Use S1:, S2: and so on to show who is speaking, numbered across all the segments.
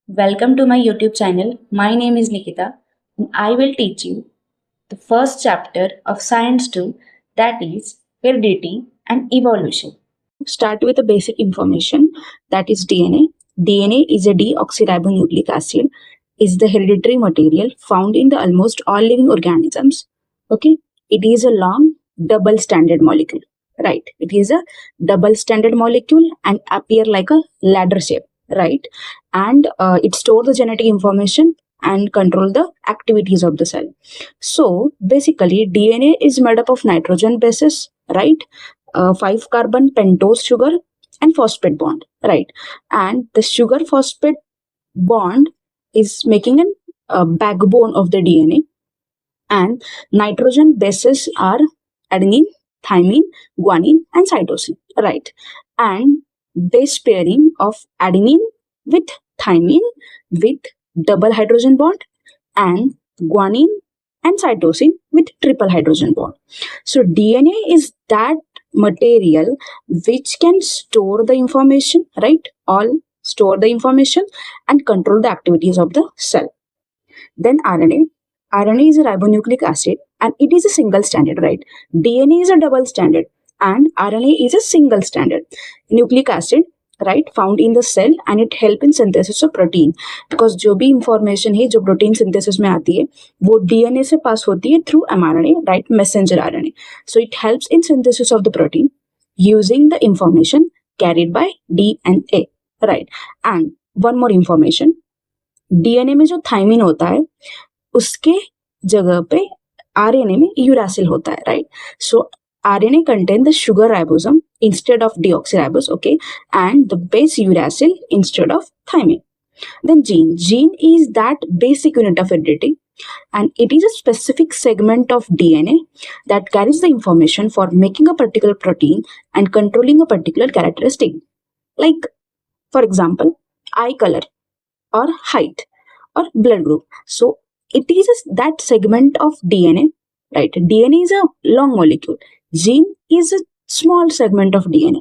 S1: Welcome to my YouTube channel. My name is Nikita and I will teach you the first chapter of Science 2, that is Heredity and Evolution. Start with the basic information, that is DNA. DNA is a deoxyribonucleic acid, is the hereditary material found in the almost all living organisms. Okay, it is a long double stranded molecule. Right, it is a double stranded molecule and appear like a ladder shape. Right, and it stores the genetic information and control the activities of the cell. So basically, DNA is made up of nitrogen bases, right? 5 carbon pentose sugar and phosphate bond, right? And the sugar phosphate bond is making a backbone of the DNA, and nitrogen bases are adenine, thymine, guanine, and cytosine, right? And base pairing of adenine with thymine with double hydrogen bond and guanine and cytosine with triple hydrogen bond. So DNA is that material which can store the information, right? All store the information and control the activities of the cell. Then RNA. RNA is a ribonucleic acid and it is a single stranded, right? DNA is a double stranded and RNA is a single stranded nucleic acid, right, found in the cell, and it help in synthesis of protein, because जो भी information है जो protein synthesis में आती है वो DNA से पास होती है through mRNA, right, messenger RNA. So it helps in synthesis of the protein using the information carried by DNA, right? And one more information, DNA में जो थाइमिन होता है उसके जगह पे RNA में यूरासिल होता है, right? So RNA contain the sugar ribosome instead of deoxyribose, okay, and the base uracil instead of thymine. Then gene. Gene is that basic unit of heredity, and it is a specific segment of DNA that carries the information for making a particular protein and controlling a particular characteristic. Like, for example, eye color or height or blood group. So it is that segment of DNA, right? DNA is a long molecule. Gene is a small segment of DNA,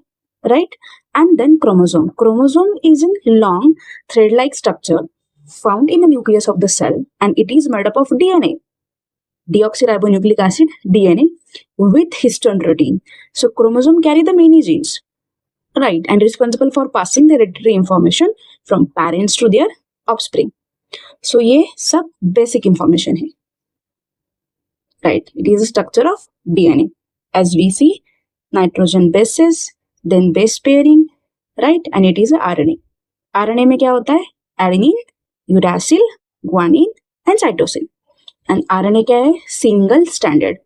S1: right? And then chromosome. Chromosome is a long thread-like structure found in the nucleus of the cell, and it is made up of DNA, deoxyribonucleic acid, DNA, with histone protein. So chromosome carry the many genes, right, and responsible for passing the hereditary information from parents to their offspring. So ये सब basic information है, right? It is a structure of DNA. As we see, nitrogen bases, then base pairing, right? And it is a RNA. RNA में क्या होता है? Adenine, uracil, guanine, and cytosine. And RNA क्या है? Single stranded,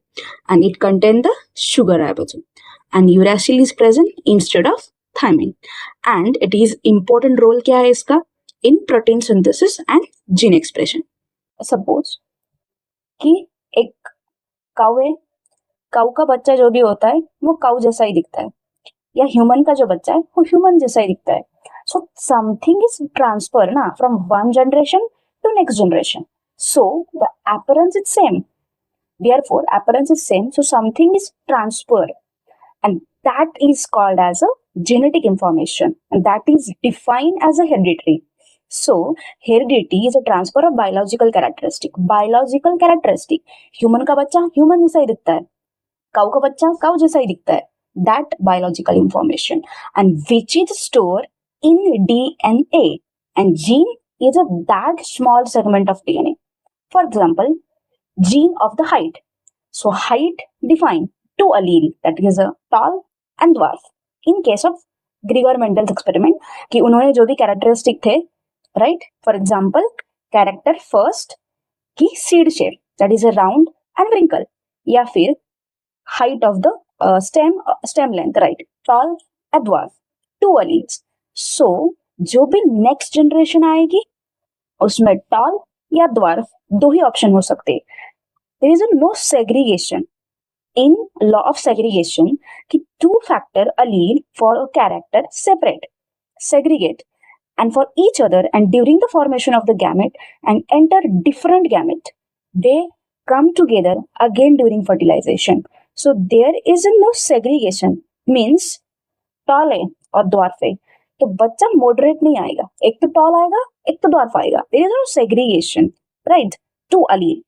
S1: and it contain the sugar ribosome. And uracil is present instead of thymine. And it is important role क्या है इसका? In protein synthesis and gene expression. Suppose कि एक काऊ है, काऊ का बच्चा जो भी होता है वो काऊ जैसा ही दिखता है, या ह्यूमन का जो बच्चा है वो ह्यूमन जैसा ही दिखता है. सो समथिंग इज ट्रांसफर ना from one generation to next generation, so the appearance is same, therefore appearance is same, so something is transferred, and that is called as a genetic information, and that is defined as a hereditary. So heredity is a transfer of biological characteristic. Biological characteristic, human का बच्चा human जैसा ही दिखता है, काऊ का बच्चा काऊ जैसा ही दिखता है, that biological information, and which is stored in DNA, and gene is a that small segment of DNA. For example, gene of the height. So height define two allele, that is a tall and dwarf. In case of Gregor Mendel's experiment कि उन्होंने जो भी characteristic थे, right, for example character first की seed shape, that is a round and wrinkle, या फिर height of the stem length, right, tall and dwarf, two alleles. So जो भी नेक्स्ट जनरेशन आएगी उसमें टॉल या ड्वार्फ दो ही ऑप्शन हो सकते हैं. There is no segregation in law of segregation कि two factor allele for a character segregate and for each other, and during the formation of the gamete and enter different gamete, they come together again during fertilization. So there is no segregation, means tall है और dwarf है, तो बच्चा moderate नहीं आएगा, एक तो toll आएगा, एक तो डॉर्फ आएगा. There is no segregation, right? Two allele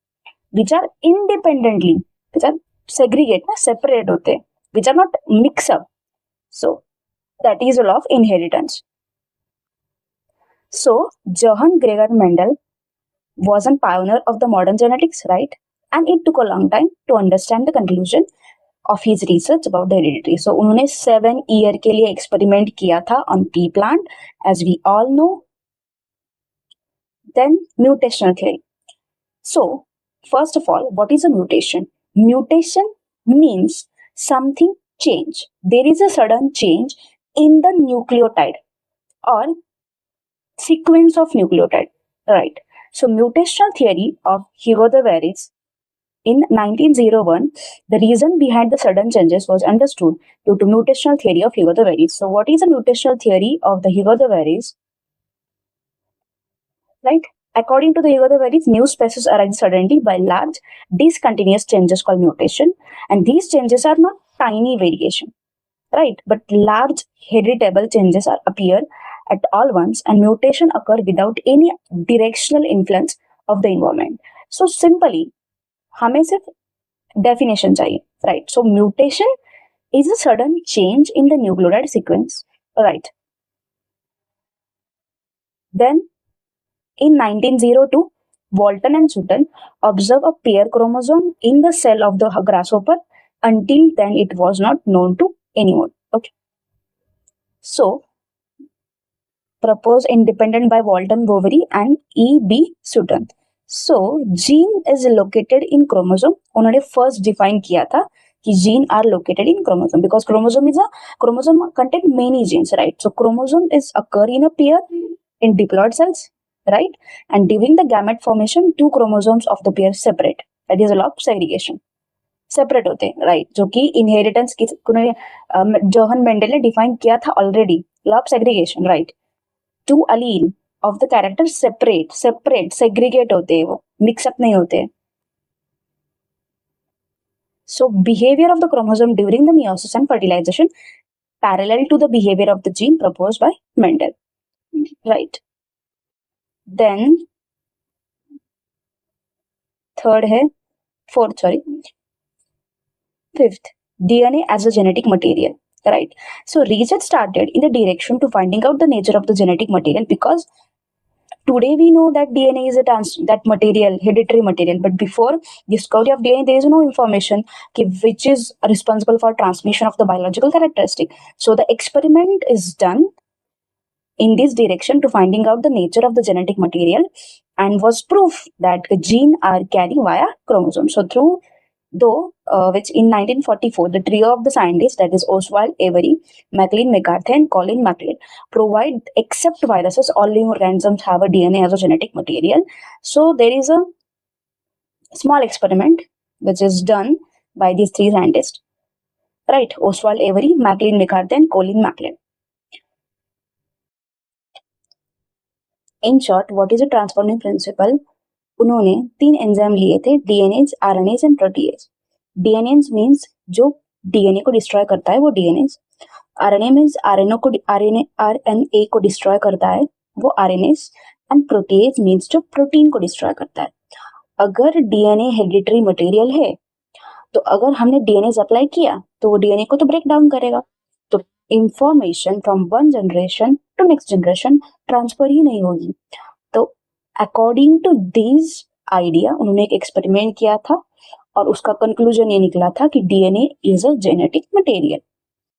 S1: which are independently, which are segregate ना, सेपरेट होते, which are not mix up. So that is law of inheritance. So Johann Gregor Mendel was a pioneer of the modern genetics, right? And it took a long time to understand the conclusion of his research about the heredity. So उन्होंने 7 year के लिए experiment किया था on pea plant, as we all know. Then mutational theory. So first of all, what is a mutation? Mutation means something change. There is a sudden change in the nucleotide or sequence of nucleotide, right? So mutational theory of Hugo de Veris in 1901, the reason behind the sudden changes was understood due to mutational theory of Hugo de Veris. So what is the mutational theory of the Hugo de Veris? Right? According to the Hugo de Veris, new species arise suddenly by large discontinuous changes called mutation, and these changes are not tiny variation, right? But large heritable changes appear at all once, and mutation occur without any directional influence of the environment. So simply, हमें सिर्फ definition चाहिए, right? So mutation is a sudden change in the nucleotide sequence, right? Then in 1902, Walton and Sutton observed a pair chromosome in the cell of the grasshopper. Until then, it was not known to anyone. Okay. So proposed independent by Walton Boveri and E.B. Sutton. So gene is located in chromosome. उन्होंने first define किया था कि gene are located in chromosome because chromosome contain many genes, right? So chromosome is occur in a pair in diploid cells, right? And during the gamete formation, two chromosomes of the pair separate. That is a law of segregation. Separate होते हैं, right? जो कि inheritance की Johan Mendel ने define किया था already, law of segregation, right? Two allele of the character separate segregate होते हैं, वो मिक्सअप नहीं होते. So behavior of the chromosome during the meiosis and fertilization parallel to the behavior of the gene proposed by Mendel, right? Then fifth, DNA as a genetic material, right? So research started in the direction to finding out the nature of the genetic material, because today we know that DNA is that material, hereditary material, but before discovery of DNA, there is no information which is responsible for transmission of the biological characteristic. So the experiment is done in this direction to finding out the nature of the genetic material, and was proof that the gene are carried via chromosome. So which in 1944, the trio of the scientists, that is Oswald Avery, Maclean McCarthy, and Colin McLeod, provide, except viruses, all living organisms have a DNA as a genetic material. So there is a small experiment which is done by these three scientists, right? Oswald Avery, Maclean McCarthy, and Colin McLeod. In short, what is a transforming principle? उन्होंने 3 enzyme लिए थे, DNAs, RNase and protease. DNAs means जो DNA को destroy करता है वो DNAs. RNA means RNA को destroy करता है वो आरएनएज. एंड प्रोटीएज मींस जो प्रोटीन को डिस्ट्रॉय करता है. अगर डीएनए हेरिडिटरी मटेरियल है तो अगर हमने डीएनएज अप्लाई किया तो वो डीएनए को तो ब्रेक डाउन करेगा, तो information from one generation to next generation transfer ही नहीं होगी. तो अकॉर्डिंग टू दिस आइडिया उन्होंने एक एक्सपेरिमेंट किया था और उसका कंक्लूजन ये निकला था कि DNA is a genetic material.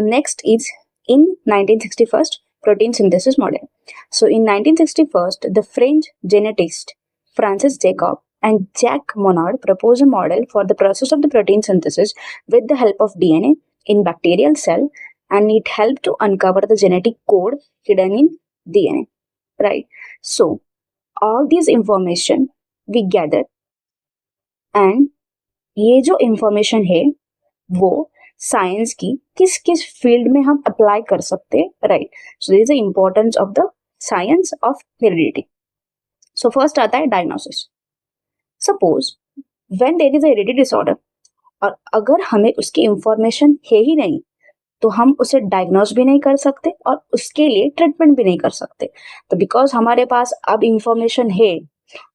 S1: Next is in 1961 protein synthesis model. So in 1961, the French geneticist Francis Jacob and Jacques Monod proposed a model for the process of the protein synthesis with the help of DNA in bacterial cell, and it helped to uncover the genetic code hidden in DNA, right? So all these information we gather, and ये जो information है वो science की किस किस field में हम apply कर सकते हैं, right? So this is the importance of the science of heredity. So first आता है diagnosis. Suppose when there is a heredity disorder, और अगर हमें उसकी इंफॉर्मेशन है ही नहीं, तो हम उसे डायग्नोज भी नहीं कर सकते और उसके लिए ट्रीटमेंट भी नहीं कर सकते। तो बिकॉज हमारे पास अब इंफॉर्मेशन है,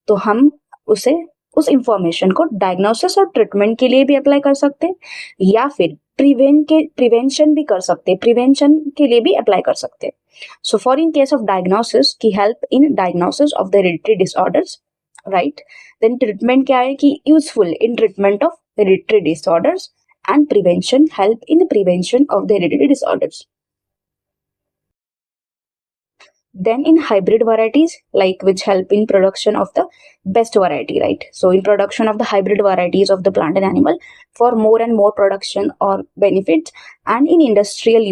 S1: तो हम उसे उस इंफॉर्मेशन को डायग्नोसिस और ट्रीटमेंट के लिए भी अप्लाई कर सकते हैं, या फिर प्रिवेंशन भी कर सकते हैं, प्रिवेंशन के लिए भी अप्लाई कर सकते हैं। So for in case of diagnosis की help in diagnosis of the hereditary disorders, right, then treatment क्या है कि useful in treatment of hereditary disorders and prevention help in the prevention of the hereditary disorders. Then in hybrid varieties, like which help in production of the best variety, right? So in production of the hybrid varieties of the plant and animal for more and more production or benefits, and in industrial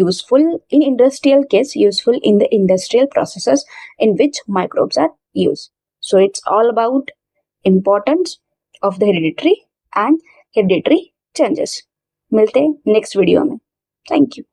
S1: case useful in the industrial processes in which microbes are used. So it's all about importance of the hereditary and hereditary changes. मिलते हैं next video में। Thank you.